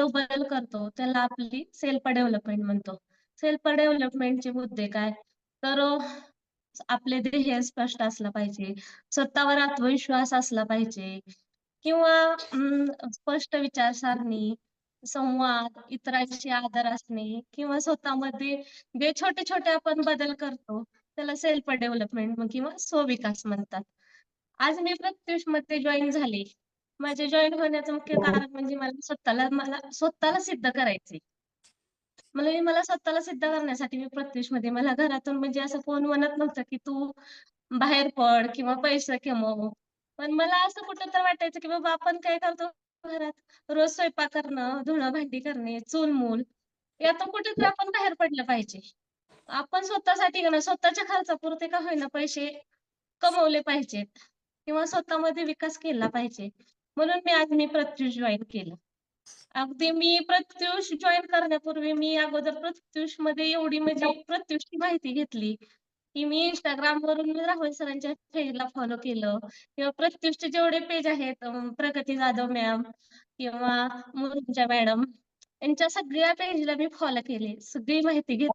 हळूहळू बदल करतो त्याला आपली सेल्फ डेव्हलपमेंट म्हणतो. सेल्फ डेव्हलपमेंटचे मुद्दे काय? तर आपले ध्येय स्पष्ट असलं पाहिजे, स्वतःवर आत्मविश्वास असला पाहिजे किंवा स्पष्ट विचारसरणी, संवाद, इतरांशी आदर असणे किंवा स्वतःमध्ये जे छोटे-छोटे आपण बदल करतो, त्याला सेल्फ डेव्हलपमेंट किंवा स्वविकास म्हणतात. आज मी प्रत्युषमध्ये जॉइन झाले. माझे जॉइन होण्याचं मुख्य हो, कारण म्हणजे मला स्वतःला सिद्ध करायचंय. मला स्वतःला सिद्ध करण्यासाठी मी प्रत्युषमध्ये मला घरातून म्हणजे असं कोण म्हणत नव्हतं, की "तू बाहेर पड किंवा पैसे कमव." पण मला असं कुठेतरी वाटायचं, की बाबा आपण काय करतो घरात? रोज स्वयंपाक करणं, धुणं-भांडी करणे, चूल-मूल यातून कुठेतरी आपण बाहेर पडलं पाहिजे. आपण स्वतःसाठी ना स्वतःच्या खर्चापुरते का होईना पैसे कमवले पाहिजेत किंवा स्वतःमध्ये विकास केला पाहिजे. म्हणून मी प्रत्युष जॉइन केलं. अगदी मी प्रत्युष जॉइन करण्यापूर्वी मी अगोदर प्रत्युषमध्ये एवढी म्हणजे प्रत्युषची माहिती घेतली, की मी Instagramवरून राहुल सरांच्या पेजला फॉलो केलं किंवा प्रत्युषचे जेवढे पेज आहेत प्रगती जाधव मॅम किंवा मुरुंजा मॅडम यांच्या सगळ्या पेजला मी फॉलो केले. सगळी माहिती घेतली.